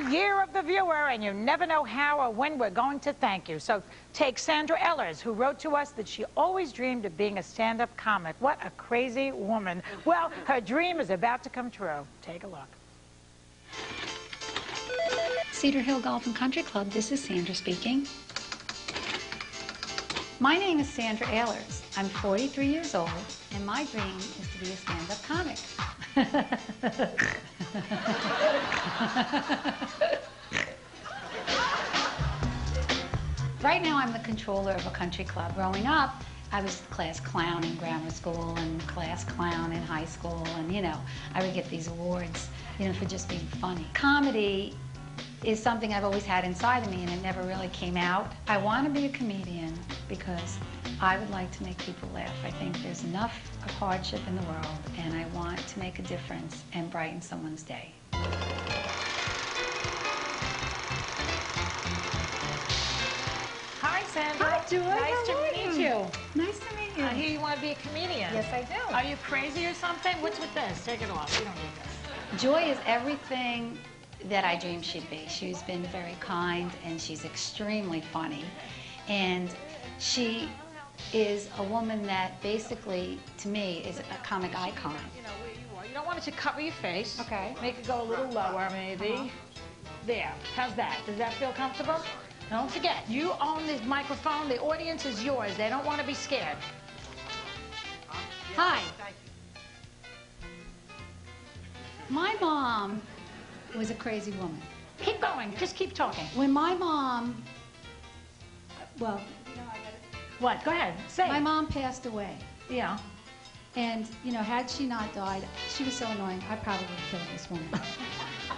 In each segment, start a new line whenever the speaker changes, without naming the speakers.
year of the viewer, and you never know how or when we're going to thank you. So take Sandra Ehlers, who wrote to us that she always dreamed of being a stand-up comic. What a crazy woman. Well, her dream is about to come true. Take a look.
Cedar Hill Golf and Country Club, this is Sandra speaking. My name is Sandra Ehlers. I'm 43 years old, and my dream is to be a stand-up comic. Right now, I'm the controller of a country club. Growing up, I was class clown in grammar school and class clown in high school, and, you know, I would get these awards, you know, for just being funny. Comedy is something I've always had inside of me, and it never really came out. I want to be a comedian because I would like to make people laugh. I think there's enough of hardship in the world, and I want to make a difference and brighten someone's day.
Hi, Sandra.
Hi, Joy.
Nice to meet you.
Nice to meet you.
I hear you want to be a comedian.
Yes, I do.
Are you crazy or something? What's with this? Take it off. You don't need this.
Joy is everything that I dreamed she'd be. She's been very kind, and she's extremely funny. And she is a woman that basically, to me, is a comic icon.
You know where you are. You don't want it to cover your face.
Okay.
Make it go a little lower, maybe. There. How's that? Does that feel comfortable? Don't forget, you own this microphone. The audience is yours. They don't want to be scared. Hi.
My mom was a crazy woman.
Keep going. Just keep talking.
When my mom, well,
What? Go ahead. Say
my
it.
mom passed away.
Yeah.
And, you know, had she not died, she was so annoying, I probably would have killed this woman.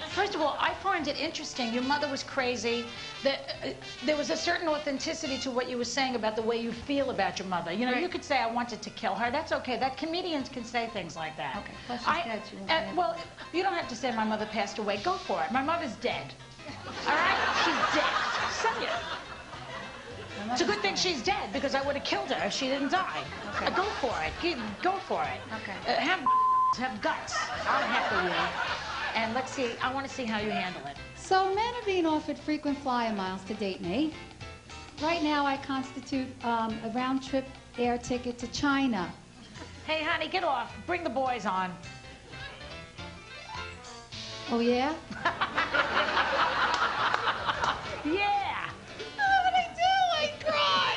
First of all, I find it interesting. Your mother was crazy. There was a certain authenticity to what you were saying about the way you feel about your mother. You know,
Right.
you could say, I wanted to kill her. That's okay. That comedians can say things like that.
Okay. Plus she's dead. She won't say it.
well, you don't have to say my mother passed away. Go for it. My mother's dead. All right? She's dead. Say it. It's a good thing she's dead, because I would have killed her if she didn't die.
Okay.
Go for it. Go for it.
Okay.
Have guts. I'll heckle you. And let's see. I want to see how you handle it.
So men are being offered frequent flyer miles to date me. Right now I constitute a round-trip air ticket to China.
Hey, honey, get off. Bring the boys on.
Oh, yeah?
Yeah.
What would I do? I'd cry.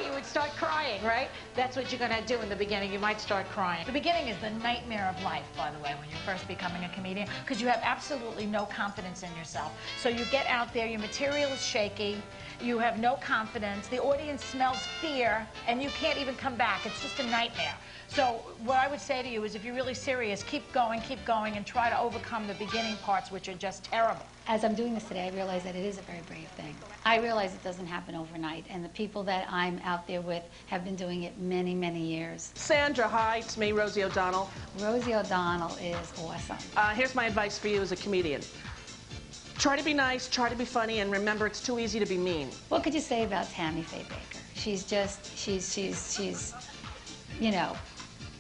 You would start crying, right? That's what you're going to do in the beginning. You might start crying. The beginning is the nightmare of life, by the way, when you're first becoming a comedian, because you have absolutely no confidence in yourself. So you get out there, your material is shaky, you have no confidence, the audience smells fear, and you can't even come back. It's just a nightmare. So what I would say to you is, if you're really serious, keep going, and try to overcome the beginning parts, which are just terrible.
As I'm doing this today, I realize that it is a very brave thing. I realize it doesn't happen overnight, and the people that I'm out there with have been doing it many, many years.
Sandra, hi, it's me, Rosie O'Donnell.
Rosie O'Donnell is awesome.
Here's my advice for you as a comedian. Try to be nice, try to be funny, and remember, it's too easy to be mean.
What could you say about Tammy Faye Baker? She's, you know,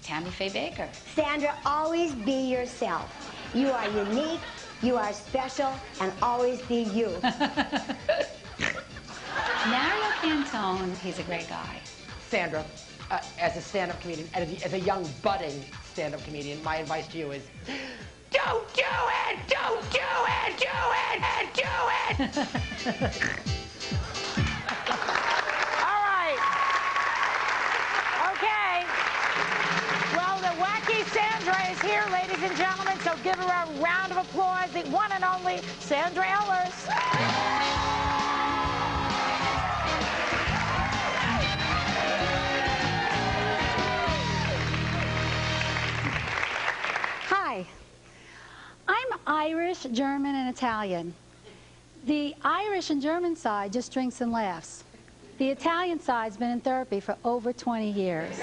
Tammy Faye Baker.
Sandra, always be yourself. You are unique, you are special, and always be you.
Mario Cantone, he's a great guy.
Sandra, as a stand-up comedian, as a young budding stand-up comedian, my advice to you is, don't do it! Don't do it! Do it! And do it!
All right. Okay. Well, the wacky Sandra is here, ladies and gentlemen, so give her a round of applause. The one and only Sandra Ehlers.
Hi. I'm Irish, German, and Italian. The Irish and German side just drinks and laughs. The Italian side's been in therapy for over 20 years.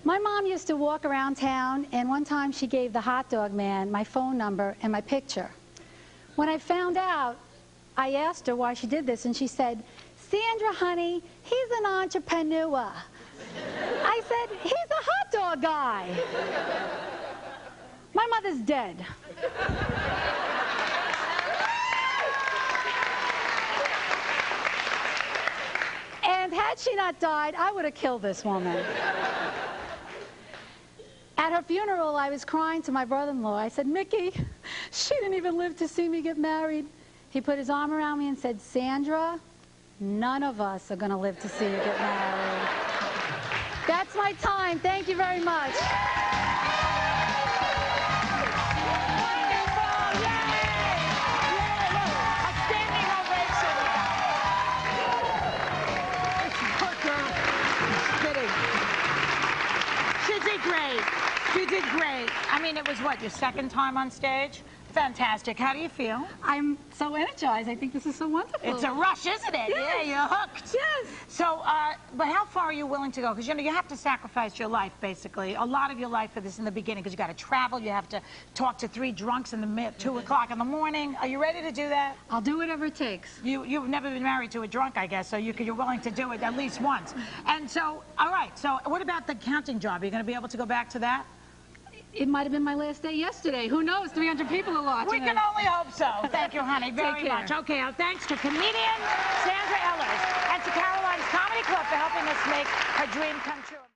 My mom used to walk around town, and one time she gave the hot dog man my phone number and my picture. When I found out, I asked her why she did this, and she said, "Sandra, honey, he's an entrepreneur." I said, "He's a hot dog guy." My mother's dead. And had she not died, I would have killed this woman. At her funeral, I was crying to my brother-in-law. I said, Mickey, she didn't even live to see me get married. He put his arm around me and said, Sandra, none of us are going to live to see you get married. That's my time. Thank you very much.
You did great. I mean, it was what, your second time on stage? Fantastic. How do you feel?
I'm so energized. I think this is so wonderful.
It's a rush, isn't it?
Yes.
Yeah, you're hooked.
Yes.
So, but how far are you willing to go? Because, you know, you have to sacrifice your life, basically. A lot of your life for this in the beginning, because you got to travel. You have to talk to 3 drunks in the 2 o'clock in the morning. Are you ready to do that?
I'll do whatever it takes.
You've never been married to a drunk, I guess, so you're willing to do it at least once. And so, all right, so what about the counting job? Are you going to be able to go back to that?
It might have been my last day yesterday. Who knows? 300 people are watching.
We can only hope so. Thank you, honey, very much. Okay, thanks to comedian Sandra Ehlers and to Caroline's Comedy Club for helping us make her dream come true.